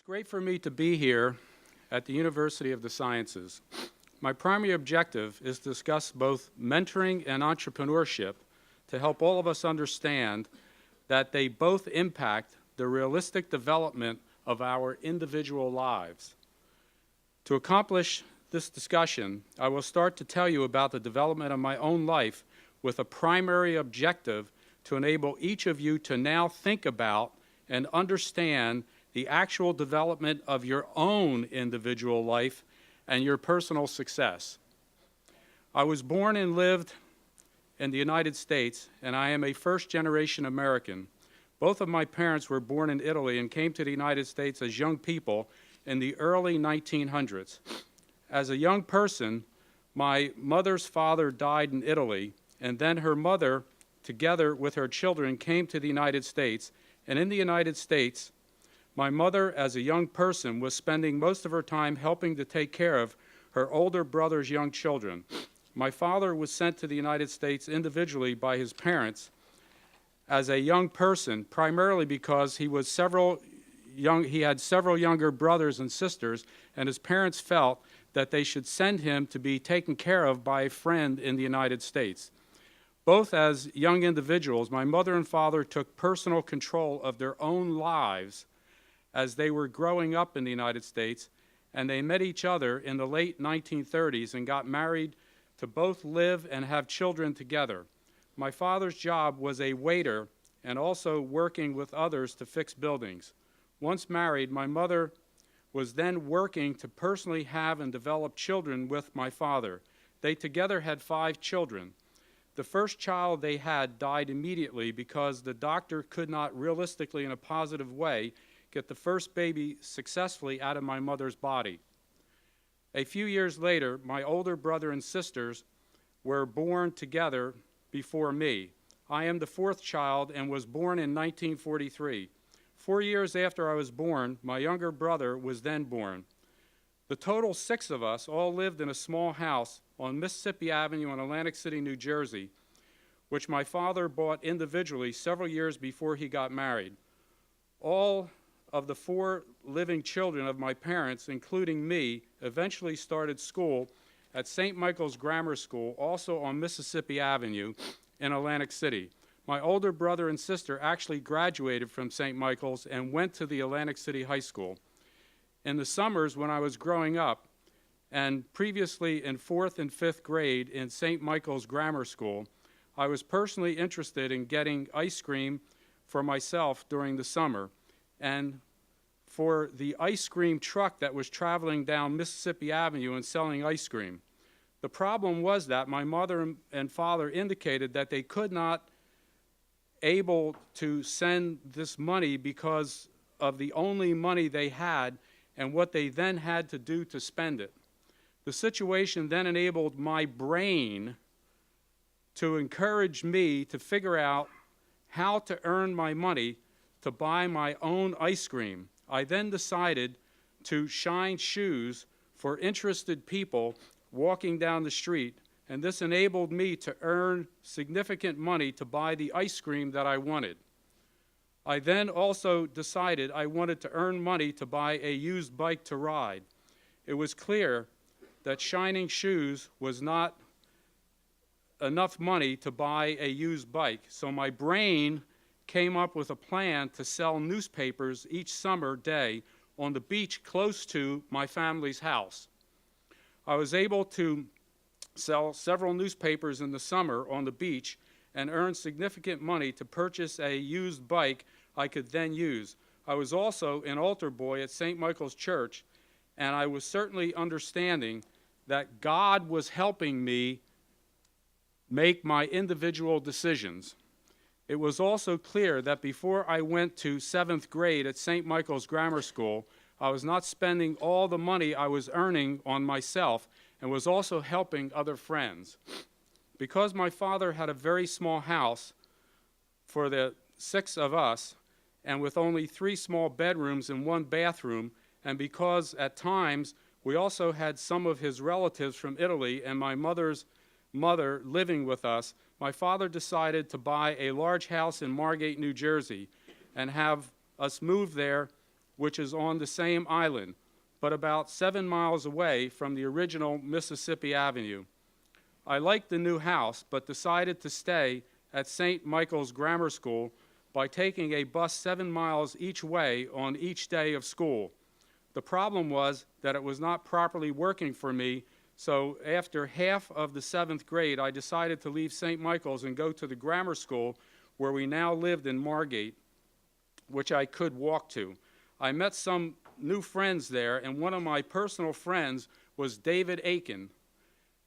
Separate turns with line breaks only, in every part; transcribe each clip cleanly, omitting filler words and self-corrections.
great for me to be here at the University of the Sciences. My primary objective is to discuss both mentoring and entrepreneurship to help all of us understand that they both impact the realistic development of our individual lives. To accomplish this discussion, I will start to tell you about the development of my own life with a primary objective to enable each of you to now think about and understand the actual development of your own individual life and your personal success. I was born and lived in the United States, and I am a first-generation American. Both of my parents were born in Italy and came to the United States as young people in the early 1900s. As a young person, my mother's father died in Italy, and then her mother, together with her children, came to the United States. And in the United States, my mother, as a young person, was spending most of her time helping to take care of her older brother's young children. My father was sent to the United States individually by his parents as a young person, primarily because he had several younger brothers and sisters, and his parents felt that they should send him to be taken care of by a friend in the United States. Both as young individuals, my mother and father took personal control of their own lives as they were growing up in the United States, and they met each other in the late 1930s and got married to both live and have children together. My father's job was a waiter and also working with others to fix buildings. Once married, my mother was then working to personally have and develop children with my father. They together had 5 children. The first child they had died immediately because the doctor could not realistically, in a positive way, get the first baby successfully out of my mother's body. A few years later, my older brother and sisters were born together before me. I am the 4th child and was born in 1943. 4 years after I was born, my younger brother was then born. The total 6 of us all lived in a small house on Mississippi Avenue in Atlantic City, New Jersey, which my father bought individually several years before he got married. All of the 4 living children of my parents, including me, eventually started school at St. Michael's Grammar School, also on Mississippi Avenue in Atlantic City. My older brother and sister actually graduated from St. Michael's and went to the Atlantic City High School. In the summers when I was growing up, and previously in 4th and 5th grade in St. Michael's Grammar School, I was personally interested in getting ice cream for myself during the summer, and for the ice cream truck that was traveling down Mississippi Avenue and selling ice cream. The problem was that my mother and father indicated that they could not able to send this money because of the only money they had and what they then had to do to spend it. The situation then enabled my brain to encourage me to figure out how to earn my money to buy my own ice cream. I then decided to shine shoes for interested people walking down the street, and this enabled me to earn significant money to buy the ice cream that I wanted. I then also decided I wanted to earn money to buy a used bike to ride. It was clear that shining shoes was not enough money to buy a used bike, so my brain came up with a plan to sell newspapers each summer day on the beach close to my family's house. I was able to sell several newspapers in the summer on the beach and earn significant money to purchase a used bike I could then use. I was also an altar boy at St. Michael's Church, and I was certainly understanding that God was helping me make my individual decisions. It was also clear that before I went to 7th grade at St. Michael's Grammar School, I was not spending all the money I was earning on myself and was also helping other friends. Because my father had a very small house for the 6 of us, and with only 3 small bedrooms and 1 bathroom, and because at times we also had some of his relatives from Italy and my mother's mother living with us, my father decided to buy a large house in Margate, New Jersey, and have us move there which is on the same island, but about 7 miles away from the original Mississippi Avenue. I liked the new house, but decided to stay at St. Michael's Grammar School by taking a bus 7 miles each way on each day of school. The problem was that it was not properly working for me, so after half of the 7th grade, I decided to leave St. Michael's and go to the grammar school where we now lived in Margate, which I could walk to. I met some new friends there, and one of my personal friends was David Aiken.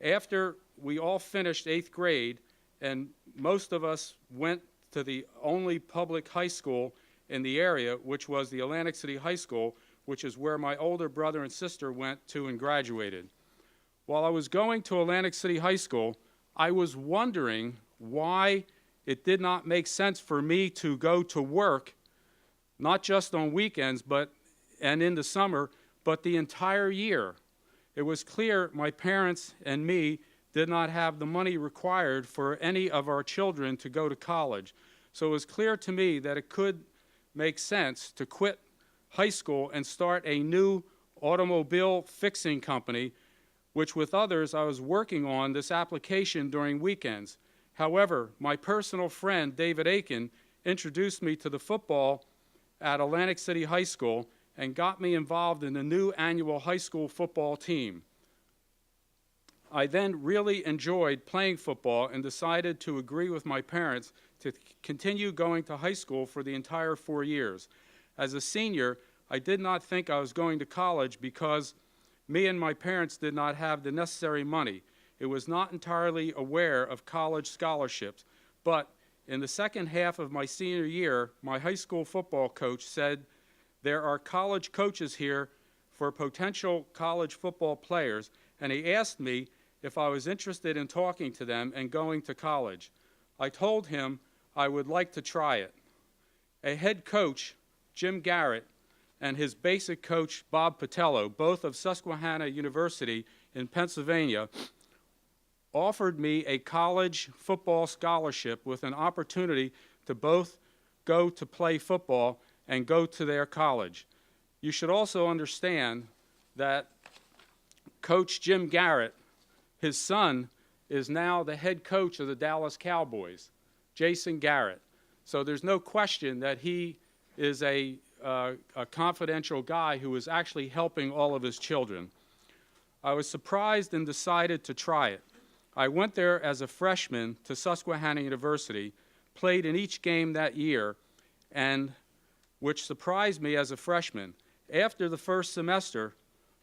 After we all finished 8th grade, and most of us went to the only public high school in the area, which was the Atlantic City High School, which is where my older brother and sister went to and graduated. While I was going to Atlantic City High School, I was wondering why it did not make sense for me to go to work, not just on weekends and in the summer, but the entire year. It was clear my parents and me did not have the money required for any of our children to go to college. So it was clear to me that it could make sense to quit high school and start a new automobile fixing company, which with others I was working on this application during weekends. However, my personal friend, David Aiken, introduced me to the football at Atlantic City High School and got me involved in the new annual high school football team. I then really enjoyed playing football and decided to agree with my parents to continue going to high school for the entire 4 years. As a senior, I did not think I was going to college because me and my parents did not have the necessary money. It was not entirely aware of college scholarships, but in the second half of my senior year, my high school football coach said, "There are college coaches here for potential college football players," and he asked me if I was interested in talking to them and going to college. I told him I would like to try it. A head coach, Jim Garrett, and his basic coach, Bob Patello, both of Susquehanna University in Pennsylvania, offered me a college football scholarship with an opportunity to both go to play football and go to their college. You should also understand that Coach Jim Garrett, his son, is now the head coach of the Dallas Cowboys, Jason Garrett. So there's no question that he is a confidential guy who is actually helping all of his children. I was surprised and decided to try it. I went there as a freshman to Susquehanna University, played in each game that year, and which surprised me as a freshman. After the first semester,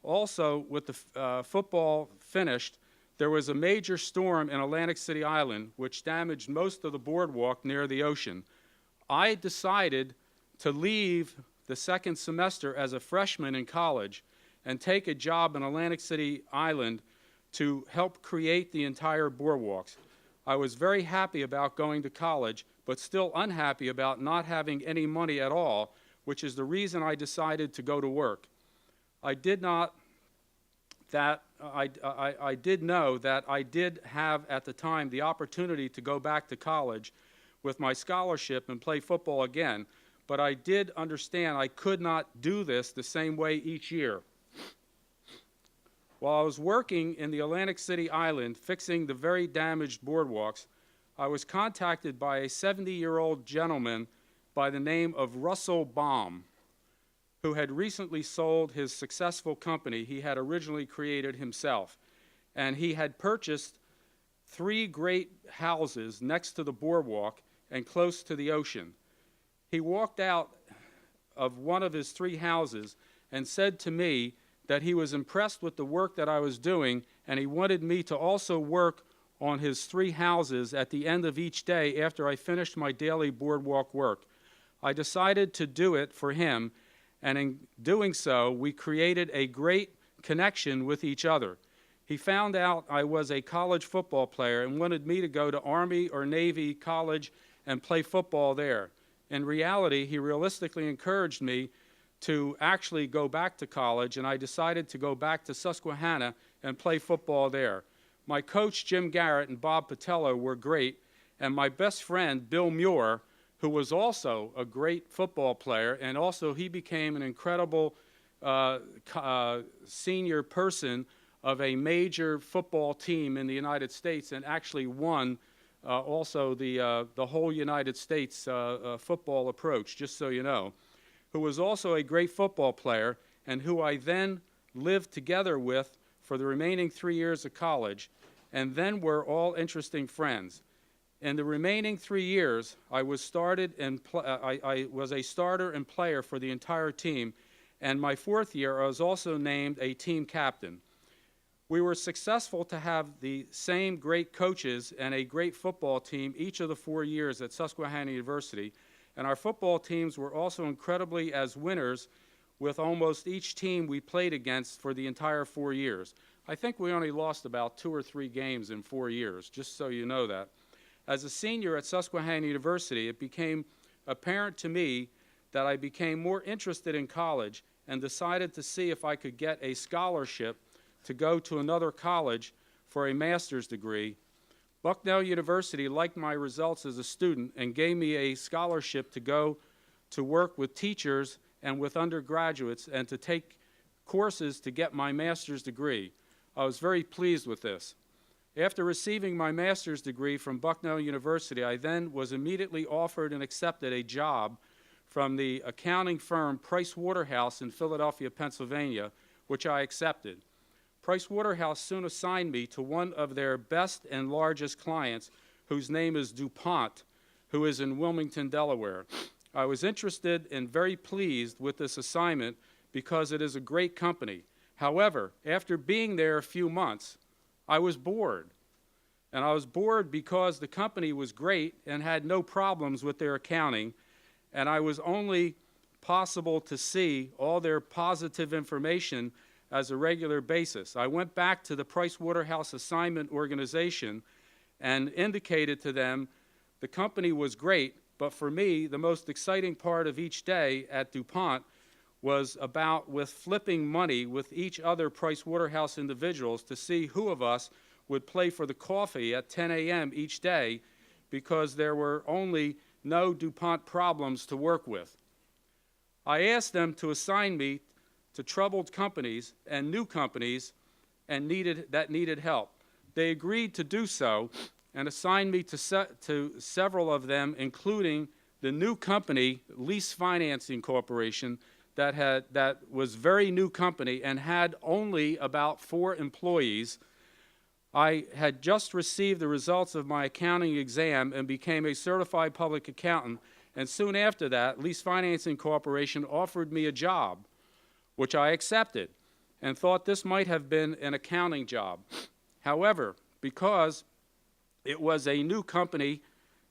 also with the football finished, there was a major storm in Atlantic City Island which damaged most of the boardwalk near the ocean. I decided to leave the second semester as a freshman in college and take a job in Atlantic City Island to help create the entire boardwalks. I was very happy about going to college, but still unhappy about not having any money at all, which is the reason I decided to go to work. I did know that I did have at the time the opportunity to go back to college with my scholarship and play football again, but I did understand I could not do this the same way each year. While I was working in the Atlantic City Island fixing the very damaged boardwalks, I was contacted by a 70-year-old gentleman by the name of Russell Baum, who had recently sold his successful company he had originally created himself. And he had purchased 3 great houses next to the boardwalk and close to the ocean. He walked out of one of his 3 houses and said to me that he was impressed with the work that I was doing, and he wanted me to also work on his 3 houses at the end of each day after I finished my daily boardwalk work. I decided to do it for him, and in doing so, we created a great connection with each other. He found out I was a college football player and wanted me to go to Army or Navy college and play football there. In reality, he realistically encouraged me to actually go back to college, and I decided to go back to Susquehanna and play football there. My coach, Jim Garrett, and Bob Patello were great, and my best friend, Bill Muir, who was also a great football player, and also he became an incredible senior person of a major football team in the United States, and actually won also the whole United States football approach, just so you know, who was also a great football player, and who I then lived together with for the remaining 3 years of college, and then we're all interesting friends. In the remaining 3 years, I was I was a starter and player for the entire team, and my 4th year, I was also named a team captain. We were successful to have the same great coaches and a great football team each of the 4 years at Susquehanna University, and our football teams were also incredibly as winners with almost each team we played against for the entire 4 years. I think we only lost about 2 or 3 games in 4 years, just so you know that. As a senior at Susquehanna University, it became apparent to me that I became more interested in college and decided to see if I could get a scholarship to go to another college for a master's degree. Bucknell University liked my results as a student and gave me a scholarship to go to work with teachers and with undergraduates and to take courses to get my master's degree. I was very pleased with this. After receiving my master's degree from Bucknell University, I then was immediately offered and accepted a job from the accounting firm Price Waterhouse in Philadelphia, Pennsylvania, which I accepted. Price Waterhouse soon assigned me to one of their best and largest clients, whose name is DuPont, who is in Wilmington, Delaware. I was interested and very pleased with this assignment because it is a great company. However, after being there a few months, I was bored. And I was bored because the company was great and had no problems with their accounting, and I was only possible to see all their positive information as a regular basis. I went back to the Price Waterhouse assignment organization and indicated to them the company was great, but for me, the most exciting part of each day at DuPont was about with flipping money with each other Price Waterhouse individuals to see who of us would play for the coffee at 10 a.m. each day, because there were only no DuPont problems to work with. I asked them to assign me to troubled companies and new companies and that needed help. They agreed to do so and assigned me to several of them, including the new company, Lease Financing Corporation, that was very new company and had only about 4 employees. I had just received the results of my accounting exam and became a certified public accountant, and soon after that, Lease Financing Corporation offered me a job, which I accepted and thought this might have been an accounting job. However, because it was a new company,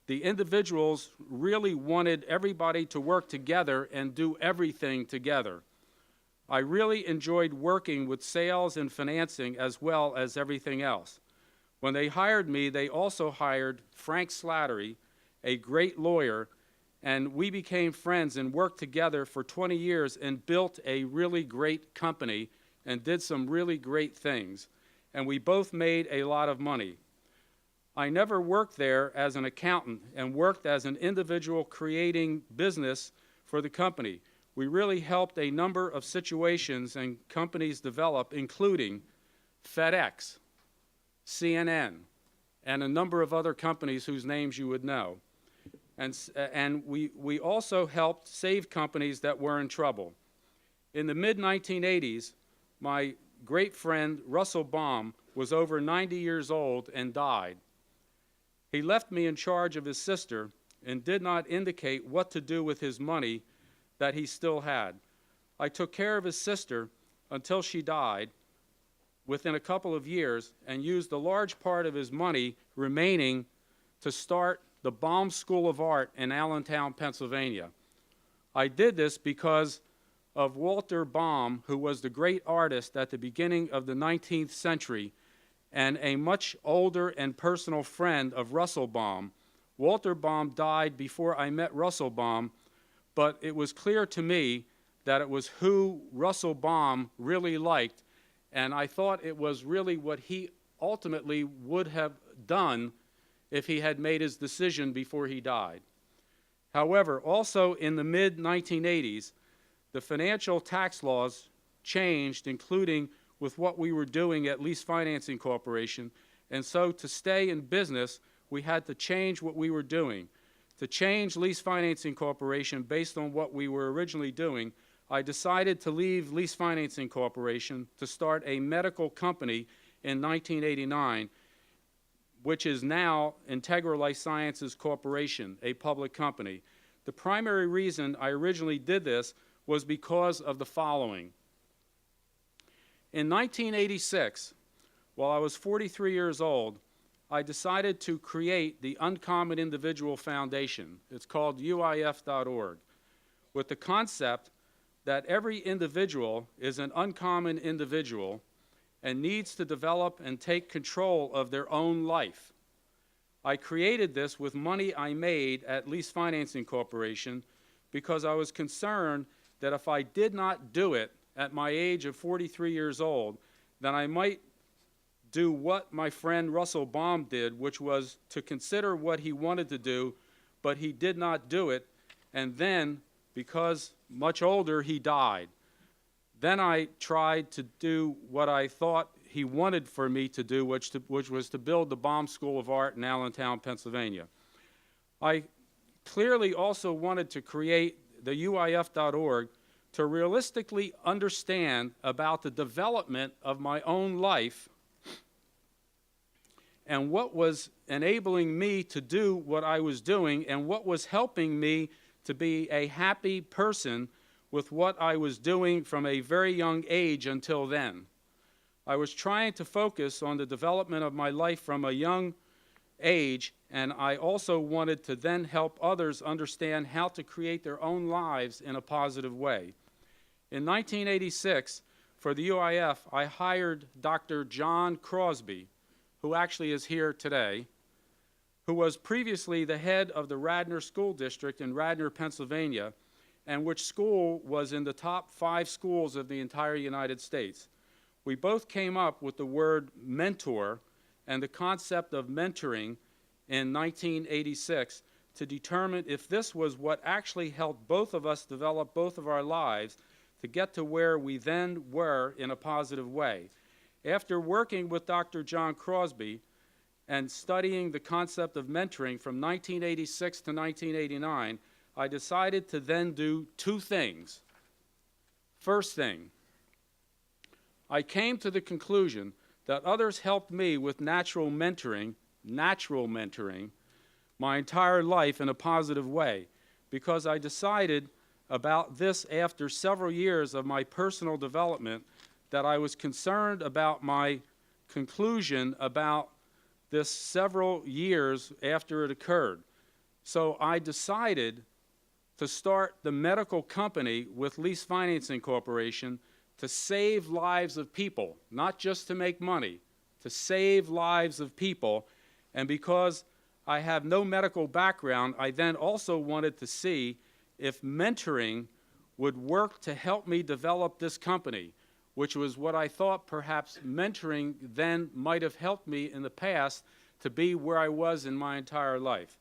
the individuals really wanted everybody to work together and do everything together. I really enjoyed working with sales and financing as well as everything else. When they hired me, they also hired Frank Slattery, a great lawyer, and we became friends and worked together for 20 years and built a really great company and did some really great things. And we both made a lot of money. I never worked there as an accountant and worked as an individual creating business for the company. We really helped a number of situations and companies develop, including FedEx, CNN, and a number of other companies whose names you would know. And we also helped save companies that were in trouble. In the mid-1980s, my great friend Russell Baum was over 90 years old and died. He left me in charge of his sister and did not indicate what to do with his money that he still had. I took care of his sister until she died within a couple of years and used a large part of his money remaining to start the Baum School of Art in Allentown, Pennsylvania. I did this because of Walter Baum, who was the great artist at the beginning of the 19th century and a much older and personal friend of Russell Baum. Walter Baum died before I met Russell Baum, but it was clear to me that it was who Russell Baum really liked, and I thought it was really what he ultimately would have done if he had made his decision before he died. However, also in the mid-1980s, the financial tax laws changed, including with what we were doing at Lease Financing Corporation, and so to stay in business, we had to change what we were doing. To change Lease Financing Corporation based on what we were originally doing, I decided to leave Lease Financing Corporation to start a medical company in 1989, which is now Integra Life Sciences Corporation, a public company. The primary reason I originally did this was because of the following. In 1986, while I was 43 years old, I decided to create the Uncommon Individual Foundation. It's called UIF.org, with the concept that every individual is an uncommon individual and needs to develop and take control of their own life. I created this with money I made at Lease Financing Corporation because I was concerned that if I did not do it at my age of 43 years old, then I might do what my friend Russell Baum did, which was to consider what he wanted to do, but he did not do it, and then, because much older, he died. Then I tried to do what I thought he wanted for me to do, which was to build the Baum School of Art in Allentown, Pennsylvania. I clearly also wanted to create the UIF.org to realistically understand about the development of my own life and what was enabling me to do what I was doing and what was helping me to be a happy person with what I was doing from a very young age until then. I was trying to focus on the development of my life from a young age, and I also wanted to then help others understand how to create their own lives in a positive way. In 1986, for the UIF, I hired Dr. John Crosby, who actually is here today, who was previously the head of the Radnor School District in Radnor, Pennsylvania, and which school was in the top 5 schools of the entire United States. We both came up with the word mentor and the concept of mentoring in 1986 to determine if this was what actually helped both of us develop both of our lives to get to where we then were in a positive way. After working with Dr. John Crosby and studying the concept of mentoring from 1986 to 1989, I decided to then do 2 things. First thing, I came to the conclusion that others helped me with natural mentoring, my entire life in a positive way, because I decided about this after several years of my personal development that I was concerned about my conclusion about this several years after it occurred. So I decided to start the medical company with Lease Financing Corporation to save lives of people, not just to make money, to save lives of people. And because I have no medical background, I then also wanted to see if mentoring would work to help me develop this company, which was what I thought perhaps mentoring then might have helped me in the past to be where I was in my entire life.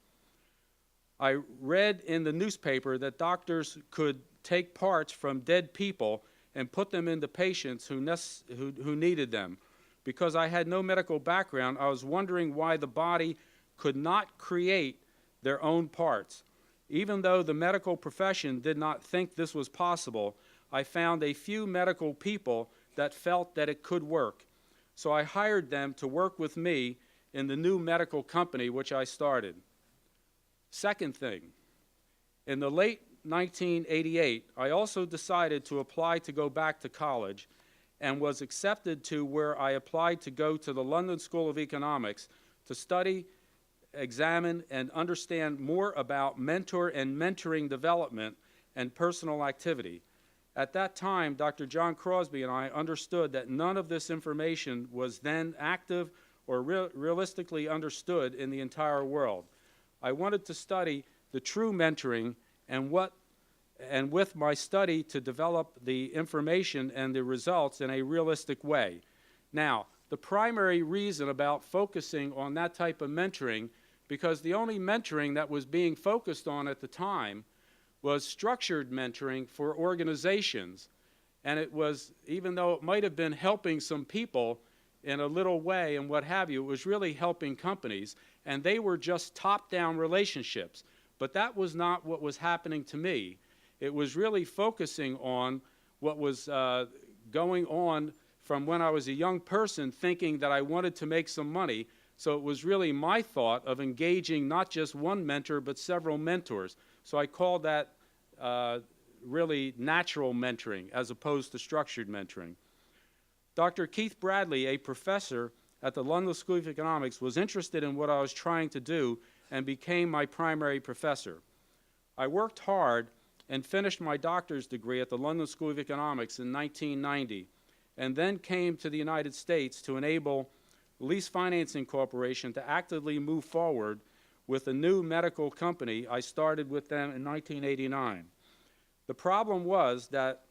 I read in the newspaper that doctors could take parts from dead people and put them into patients who needed them. Because I had no medical background, I was wondering why the body could not create their own parts. Even though the medical profession did not think this was possible, I found a few medical people that felt that it could work. So I hired them to work with me in the new medical company which I started. Second thing, in the late 1988, I also decided to apply to go back to college and was accepted to where I applied to go to the London School of Economics to study, examine, and understand more about mentor and mentoring development and personal activity. At that time, Dr. John Crosby and I understood that none of this information was then active or realistically understood in the entire world. I wanted to study the true mentoring and with my study to develop the information and the results in a realistic way. Now, the primary reason about focusing on that type of mentoring, because the only mentoring that was being focused on at the time was structured mentoring for organizations. And it was, even though it might have been helping some people in a little way and what have you, it was really helping companies. And they were just top-down relationships. But that was not what was happening to me. It was really focusing on what was going on from when I was a young person, thinking that I wanted to make some money. So it was really my thought of engaging not just one mentor, but several mentors. So I called that really natural mentoring as opposed to structured mentoring. Dr. Keith Bradley, a professor at the London School of Economics, was interested in what I was trying to do and became my primary professor. I worked hard and finished my doctor's degree at the London School of Economics in 1990, and then came to the United States to enable Lease Financing Corporation to actively move forward with a new medical company. I started with them in 1989. The problem was that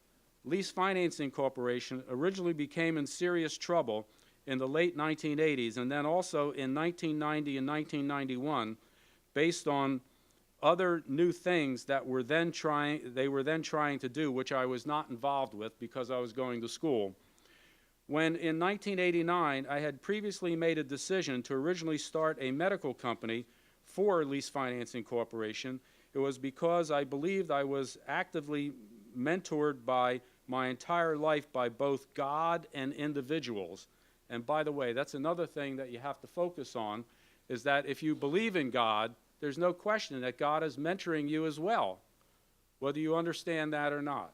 Lease Financing Corporation originally became in serious trouble in the late 1980s, and then also in 1990 and 1991, based on other new things that they were then trying to do, which I was not involved with because I was going to school. When in 1989 I had previously made a decision to originally start a medical company for Lease Financing Corporation, it was because I believed I was actively mentored by my entire life by both God and individuals. And by the way, that's another thing that you have to focus on, is that if you believe in God, there's no question that God is mentoring you as well, whether you understand that or not,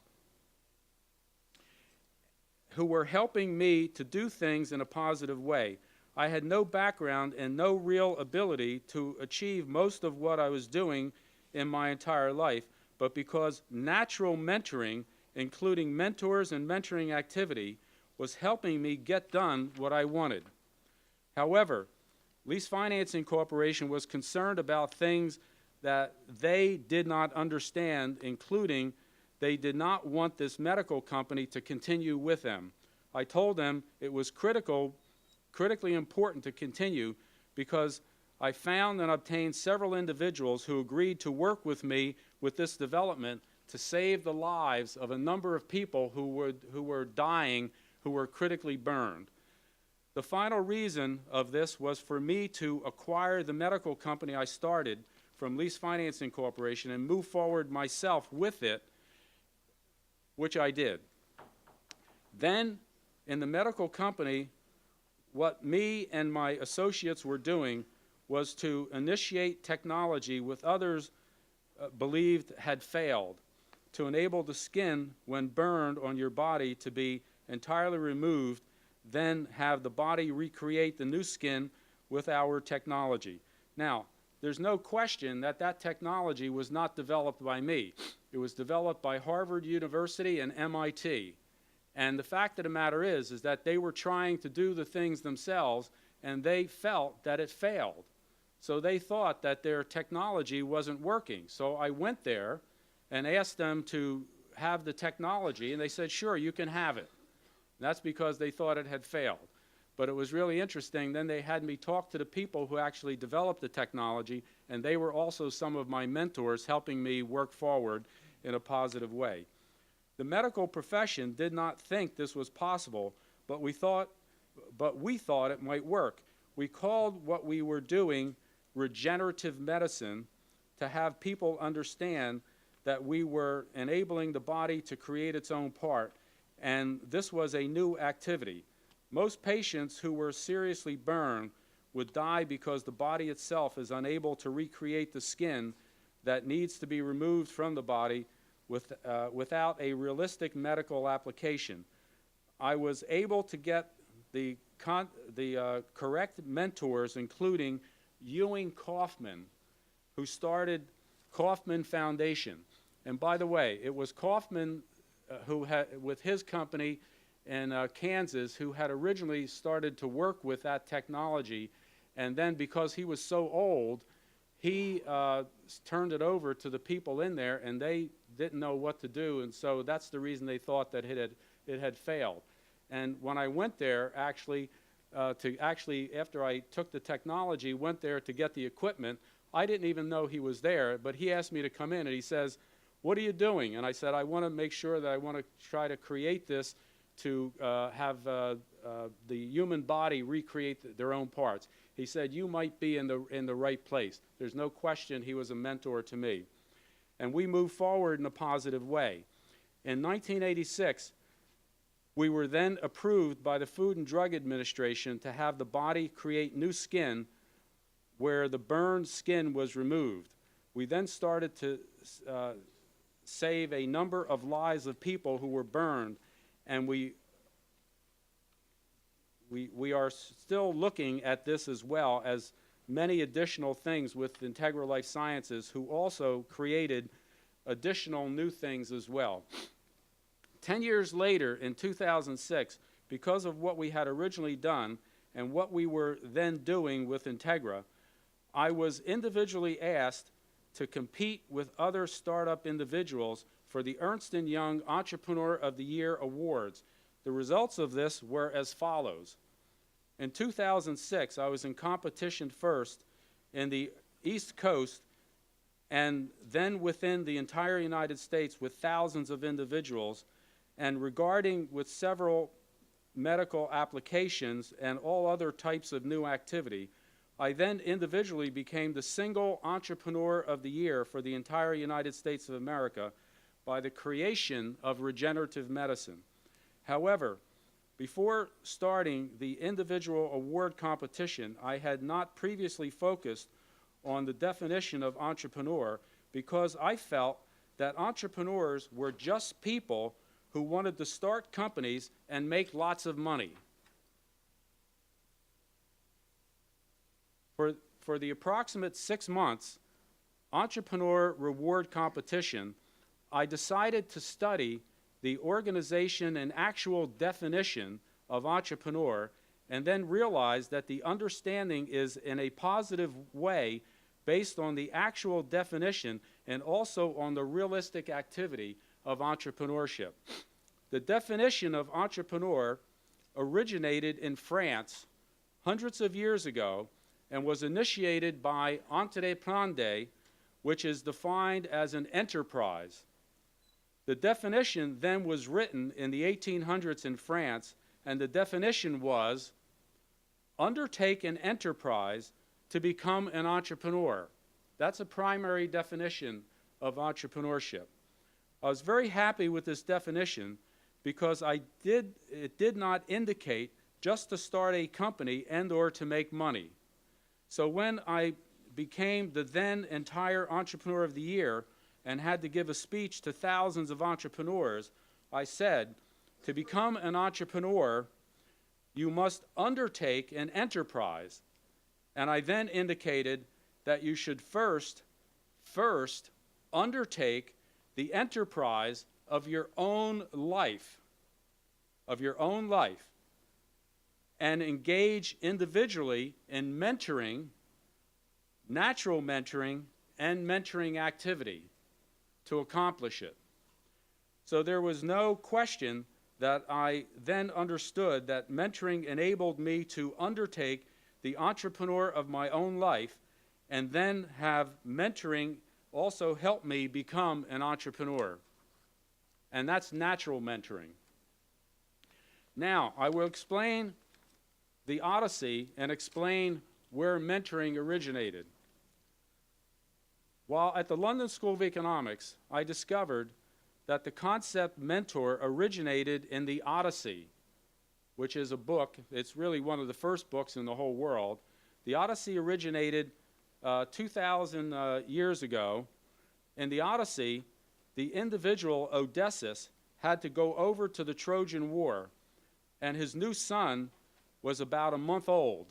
who were helping me to do things in a positive way. I had no background and no real ability to achieve most of what I was doing in my entire life, but because natural mentoring, including mentors and mentoring activity, was helping me get done what I wanted. However, Lease Financing Corporation was concerned about things that they did not understand, including they did not want this medical company to continue with them. I told them it was critically important to continue because I found and obtained several individuals who agreed to work with me with this development to save the lives of a number of people who were dying, who were critically burned. The final reason of this was for me to acquire the medical company I started from Lease Financing Corporation and move forward myself with it, which I did. Then, in the medical company, what me and my associates were doing was to initiate technology with others believed had failed, to enable the skin, when burned on your body, to be entirely removed, then have the body recreate the new skin with our technology. Now, there's no question that that technology was not developed by me. It was developed by Harvard University and MIT. And the fact of the matter is that they were trying to do the things themselves, and they felt that it failed. So they thought that their technology wasn't working. So I went there and asked them to have the technology, and they said, sure, you can have it. And that's because they thought it had failed. But it was really interesting. Then they had me talk to the people who actually developed the technology, and they were also some of my mentors helping me work forward in a positive way. The medical profession did not think this was possible, but we thought it might work. We called what we were doing regenerative medicine to have people understand that we were enabling the body to create its own part, and this was a new activity. Most patients who were seriously burned would die because the body itself is unable to recreate the skin that needs to be removed from the body without a realistic medical application. I was able to get the correct mentors, including Ewing Kaufman, who started Kaufman Foundation. And by the way, it was Kaufman who had, with his company in Kansas, who had originally started to work with that technology, and then because he was so old, he turned it over to the people in there, and they didn't know what to do, and so that's the reason they thought that it had failed. And when I went there, actually, to actually, after I took the technology, went there to get the equipment. I didn't even know he was there, but he asked me to come in, and he says, "What are you doing?" And I said, "I want to make sure that I want to try to create this to have the human body recreate their own parts." He said, "You might be in the right place." There's no question he was a mentor to me. And we moved forward in a positive way. In 1986, we were then approved by the Food and Drug Administration to have the body create new skin where the burned skin was removed. We then started to save a number of lives of people who were burned, and we are still looking at this as well as many additional things with Integra Life Sciences, who also created additional new things as well. 10 years later, in 2006, because of what we had originally done and what we were then doing with Integra, I was individually asked to compete with other startup individuals for the Ernst & Young Entrepreneur of the Year Awards. The results of this were as follows. In 2006, I was in competition first in the East Coast and then within the entire United States with thousands of individuals, and regarding with several medical applications and all other types of new activity. I then individually became the single entrepreneur of the year for the entire United States of America by the creation of regenerative medicine. However, before starting the individual award competition, I had not previously focused on the definition of entrepreneur because I felt that entrepreneurs were just people who wanted to start companies and make lots of money. For the approximate 6 months entrepreneur reward competition, I decided to study the organization and actual definition of entrepreneur, and then realized that the understanding is in a positive way based on the actual definition and also on the realistic activity of entrepreneurship. The definition of entrepreneur originated in France hundreds of years ago and was initiated by entreprendre, which is defined as an enterprise. The definition then was written in the 1800s in France, and the definition was, undertake an enterprise to become an entrepreneur. That's a primary definition of entrepreneurship. I was very happy with this definition because it did not indicate just to start a company and or to make money. So when I became the then entire Entrepreneur of the Year and had to give a speech to thousands of entrepreneurs, I said, to become an entrepreneur, you must undertake an enterprise. And I then indicated that you should first undertake the enterprise of your own life, and engage individually in mentoring, natural mentoring, and mentoring activity to accomplish it. So there was no question that I then understood that mentoring enabled me to undertake the entrepreneur of my own life, and then have mentoring also help me become an entrepreneur. And that's natural mentoring. Now, I will explain the Odyssey and explain where mentoring originated. While at the London School of Economics, I discovered that the concept mentor originated in the Odyssey, which is a book. It's really one of the first books in the whole world. The Odyssey originated 2,000 years ago. In the Odyssey, the individual Odysseus had to go over to the Trojan War, and his new son was about a month old.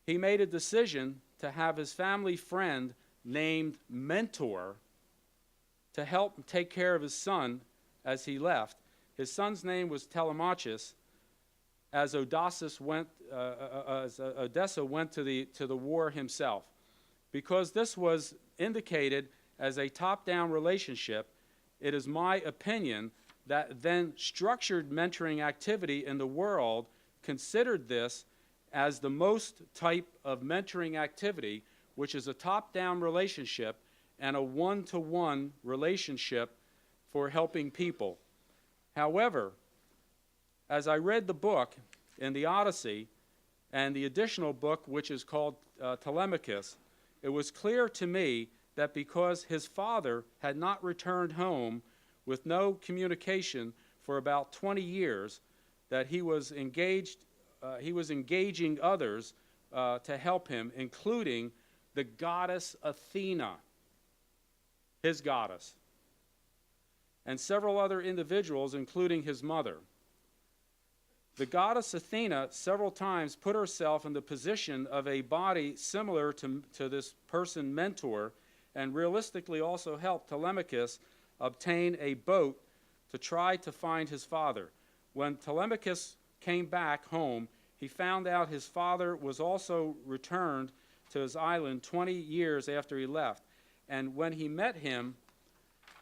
He made a decision to have his family friend named Mentor to help take care of his son as he left. His son's name was Telemachus, as Odysseus went to the war himself. Because this was indicated as a top-down relationship, it is my opinion that then structured mentoring activity in the world considered this as the most type of mentoring activity, which is a top-down relationship and a one-to-one relationship for helping people. However, as I read the book in the Odyssey and the additional book, which is called Telemachus, it was clear to me that because his father had not returned home with no communication for about 20 years, that he was engaging others to help him, including the goddess Athena, his goddess, and several other individuals, including his mother. The goddess Athena several times put herself in the position of a body similar to this person mentor, and realistically also helped Telemachus obtain a boat to try to find his father. When Telemachus came back home, he found out his father was also returned to his island 20 years after he left. And when he met him,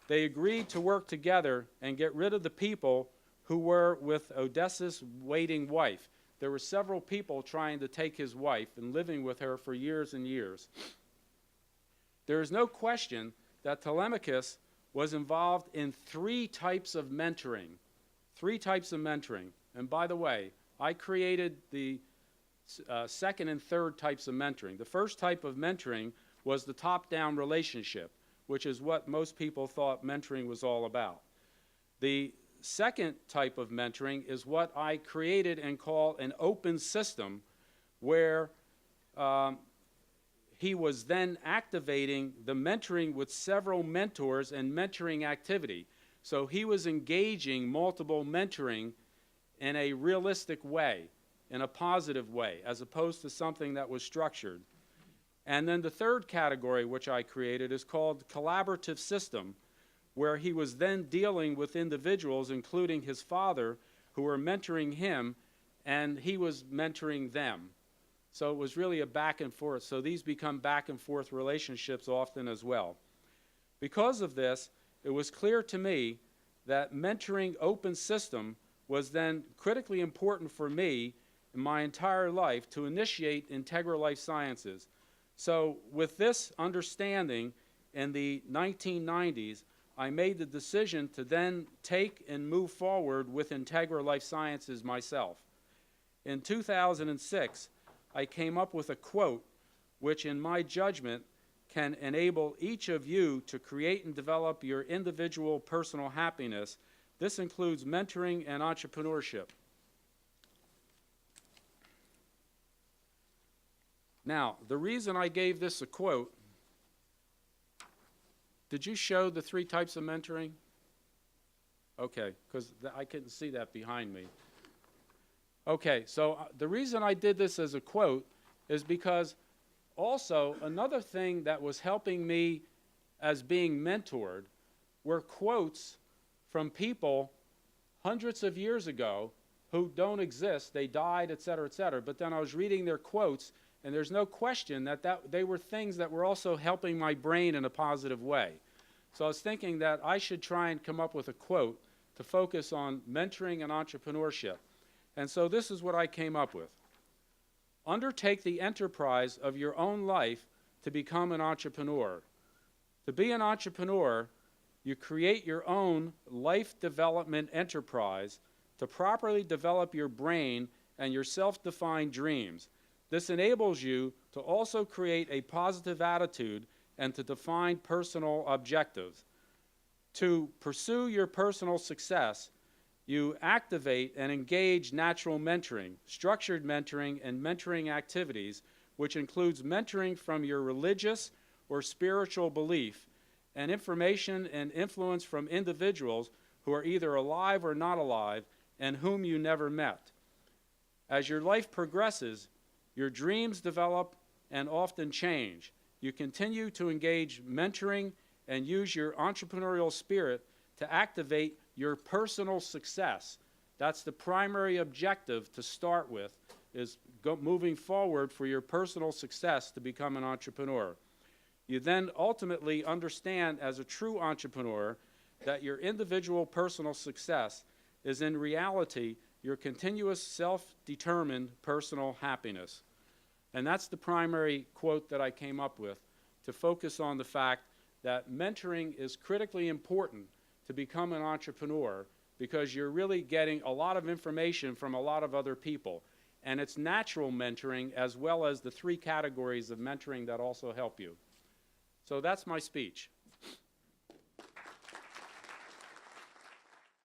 they agreed to work together and get rid of the people who were with Odysseus' waiting wife. There were several people trying to take his wife and living with her for years and years. There is no question that Telemachus was involved in three types of mentoring. And by the way, I created the second and third types of mentoring. The first type of mentoring was the top-down relationship, which is what most people thought mentoring was all about. The second type of mentoring is what I created and call an open system, where he was then activating the mentoring with several mentors and mentoring activity. So he was engaging multiple mentoring in a realistic way, in a positive way, as opposed to something that was structured. And then the third category, which I created, is called collaborative system, where he was then dealing with individuals, including his father, who were mentoring him, and he was mentoring them. So it was really a back and forth. So these become back and forth relationships often as well. Because of this, it was clear to me that mentoring open system was then critically important for me in my entire life to initiate integral life sciences. So with this understanding in the 1990s, I made the decision to then take and move forward with integral life sciences myself. In 2006, I came up with a quote which, in my judgment, can enable each of you to create and develop your individual personal happiness. This includes mentoring and entrepreneurship. Now, the reason I gave this a quote, did you show the three types of mentoring? Okay, because I couldn't see that behind me. Okay, so the reason I did this as a quote is because also another thing that was helping me as being mentored were quotes from people hundreds of years ago who don't exist. They died, et cetera, but then I was reading their quotes, and there's no question that they were things that were also helping my brain in a positive way. So I was thinking that I should try and come up with a quote to focus on mentoring and entrepreneurship. And so this is what I came up with. Undertake the enterprise of your own life to become an entrepreneur. To be an entrepreneur, you create your own life development enterprise to properly develop your brain and your self-defined dreams. This enables you to also create a positive attitude and to define personal objectives. To pursue your personal success, you activate and engage natural mentoring, structured mentoring, and mentoring activities, which includes mentoring from your religious or spiritual belief, and information and influence from individuals who are either alive or not alive and whom you never met. As your life progresses, your dreams develop and often change. You continue to engage mentoring and use your entrepreneurial spirit to activate your personal success. That's the primary objective to start with, is moving forward for your personal success to become an entrepreneur. You then ultimately understand as a true entrepreneur that your individual personal success is in reality your continuous self-determined personal happiness. And that's the primary quote that I came up with, to focus on the fact that mentoring is critically important to become an entrepreneur, because you're really getting a lot of information from a lot of other people. And it's natural mentoring as well as the 3 categories of mentoring that also help you. So that's my speech.